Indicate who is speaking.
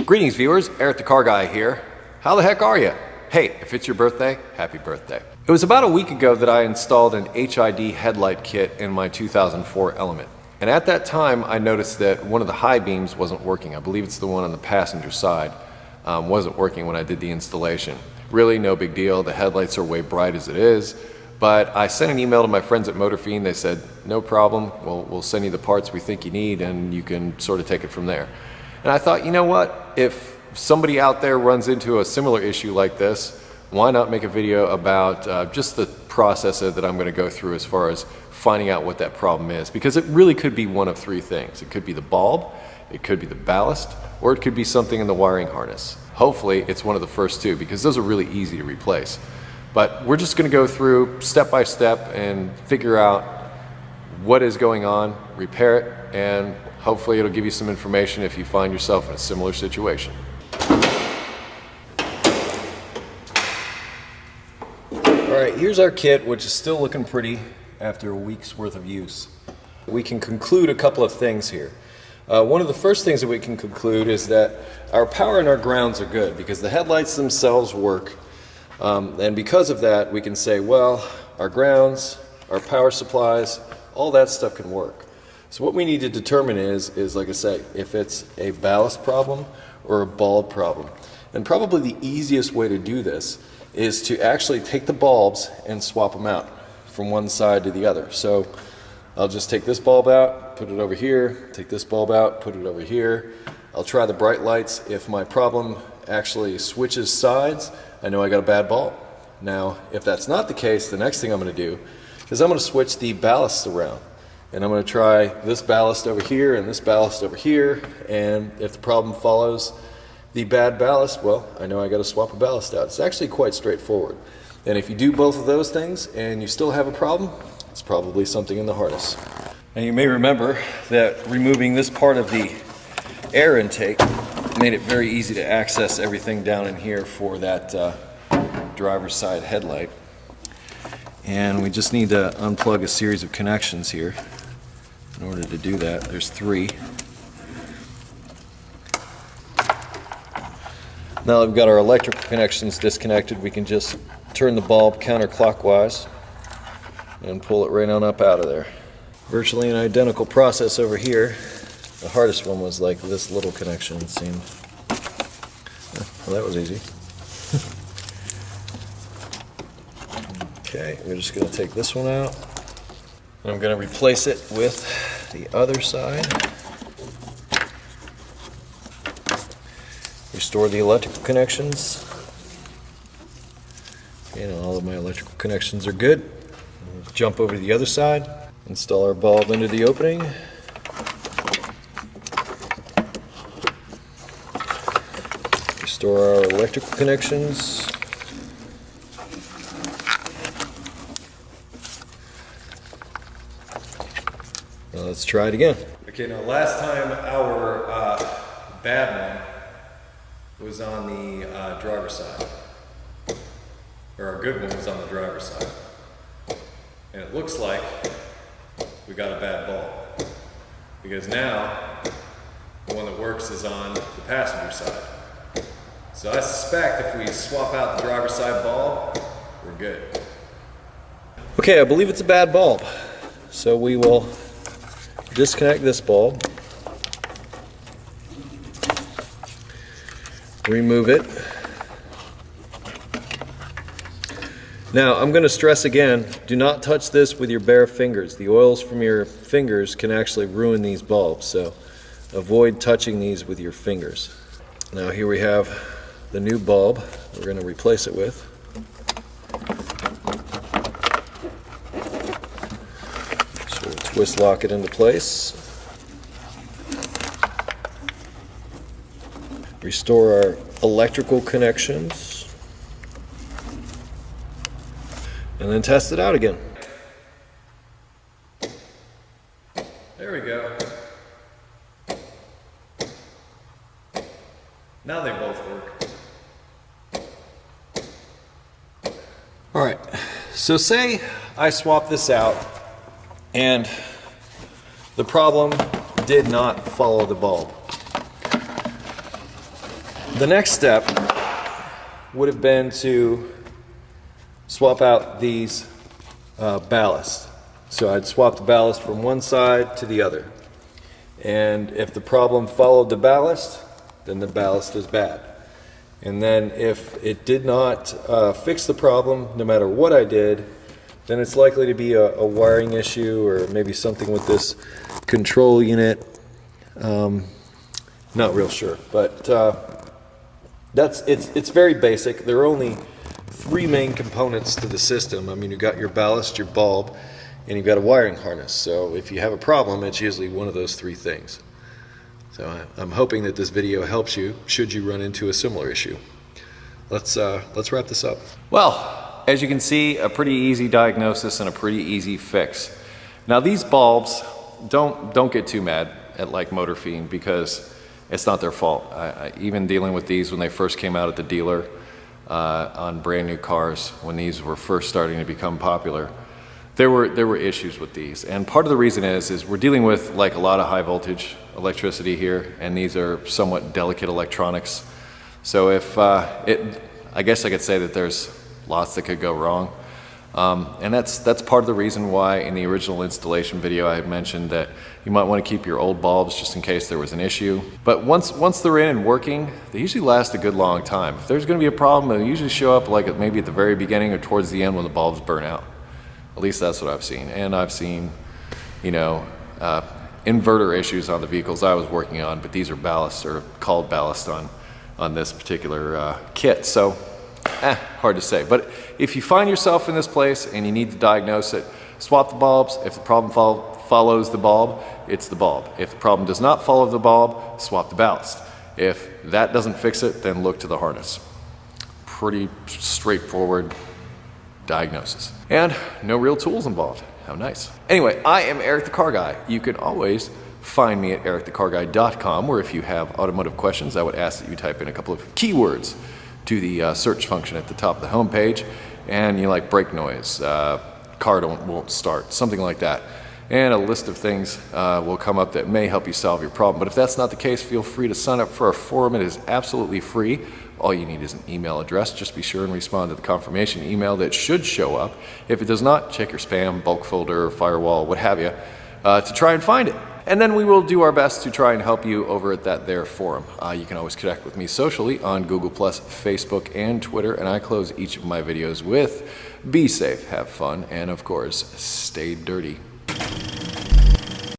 Speaker 1: Greetings viewers, EricTheCarGuy here. How the heck are you? Hey, if it's your birthday, happy birthday. It was about a week ago that I installed an HID headlight kit in my 2004 Element. And at that time I noticed that one of the high beams wasn't working. I believe it's the one on the passenger side. Wasn't working when I did the installation. Really no big deal, the headlights are way bright as it is. But I sent an email to my friends at Motorfiend. They said, no problem, we'll send you the parts we think you need and you can sort of take it from there. And I thought, you know what, if somebody out there runs into a similar issue like this, why not make a video about just the process that I'm going to go through as far as finding out what that problem is. Because it really could be one of three things. It could be the bulb, it could be the ballast, or it could be something in the wiring harness. Hopefully it's one of the first two, because those are really easy to replace. But we're just going to go through step by step and figure out what is going on, repair it, and hopefully it'll give you some information if you find yourself in a similar situation. Alright, here's our kit, which is still looking pretty after a week's worth of use. We can conclude a couple of things here. One of the first things that we can conclude is that our power and our grounds are good because the headlights themselves work. And because of that, we can say, well, our grounds, our power supplies, all that stuff can work. So what we need to determine is like I say, if it's a ballast problem or a bulb problem. And probably the easiest way to do this is to actually take the bulbs and swap them out from one side to the other. So I'll just take this bulb out, put it over here, take this bulb out, put it over here. I'll try the bright lights. If my problem actually switches sides, I know I got a bad bulb. Now, if that's not the case, the next thing I'm going to do is I'm going to switch the ballasts around. And I'm going to try this ballast over here and this ballast over here, and if the problem follows the bad ballast, well, I know I got to swap a ballast out. It's actually quite straightforward. And if you do both of those things and you still have a problem, it's probably something in the harness. And you may remember that removing this part of the air intake made it very easy to access everything down in here for that driver's side headlight. And we just need to unplug a series of connections here. In order to do that, there's three. Now that we've got our electrical connections disconnected, we can just turn the bulb counterclockwise and pull it right on up out of there. Virtually an identical process over here. The hardest one was like this little connection, it seemed. Well, that was easy. Okay, we're just going to take this one out. And I'm going to replace it with the other side. Restore the electrical connections. Okay, now all of my electrical connections are good. We'll jump over to the other side. Install our bulb into the opening. Restore our electrical connections. Now let's try it again. Okay, now last time our bad one was on the driver's side. Or our good one was on the driver's side. And it looks like we got a bad bulb. Because now the one that works is on the passenger side. So I suspect if we swap out the driver's side bulb, we're good. Okay, I believe it's a bad bulb. So we will disconnect this bulb, remove it. Now I'm going to stress again, do not touch this with your bare fingers. The oils from your fingers can actually ruin these bulbs, so avoid touching these with your fingers. Now here we have the new bulb we're going to replace it with. So we'll twist lock it into place. Restore our electrical connections. And then test it out again. There we go. Now they both work. Alright, so say I swap this out and the problem did not follow the bulb. The next step would have been to swap out these ballast. So I'd swap the ballast from one side to the other. And if the problem followed the ballast, then the ballast is bad. And then if it did not fix the problem, no matter what I did, then it's likely to be a wiring issue or maybe something with this control unit. Not real sure, but it's very basic. There are only three main components to the system. I mean, you've got your ballast, your bulb, and you've got a wiring harness. So if you have a problem, it's usually one of those three things. So I'm hoping that this video helps you should you run into a similar issue. Let's wrap this up.
Speaker 2: Well, as you can see, a pretty easy diagnosis and a pretty easy fix. Now these bulbs, don't get too mad at like Motorfiend, because it's not their fault. Even dealing with these when they first came out at the dealer on brand new cars, when these were first starting to become popular, there were issues with these. And part of the reason is we're dealing with like a lot of high voltage electricity here, and these are somewhat delicate electronics. So if I guess I could say that there's lots that could go wrong. And that's part of the reason why in the original installation video I had mentioned that you might want to keep your old bulbs just in case there was an issue. But once they're in and working, they usually last a good long time. If there's going to be a problem, they usually show up like maybe at the very beginning or towards the end when the bulbs burn out. At least that's what I've seen. And I've seen, you know, inverter issues on the vehicles I was working on, but these are ballast, or called ballast on this particular kit. So hard to say. But if you find yourself in this place and you need to diagnose it, swap the bulbs. If the problem follows the bulb, it's the bulb. If the problem does not follow the bulb, swap the ballast. If that doesn't fix it, then look to the harness. Pretty straightforward diagnosis. And no real tools involved. How nice. Anyway, I am Eric the Car Guy. You can always find me at EricTheCarGuy.com, where if you have automotive questions, I would ask that you type in a couple of keywords to the search function at the top of the homepage, and you like brake noise, car won't start, something like that. And a list of things will come up that may help you solve your problem. But if that's not the case, feel free to sign up for our forum. It is absolutely free. All you need is an email address. Just be sure and respond to the confirmation email that should show up. If it does not, check your spam, bulk folder, firewall, what have you, to try and find it. And then we will do our best to try and help you over at that there forum. You can always connect with me socially on Google+, Facebook, and Twitter. And I close each of my videos with, be safe, have fun, and of course, stay dirty.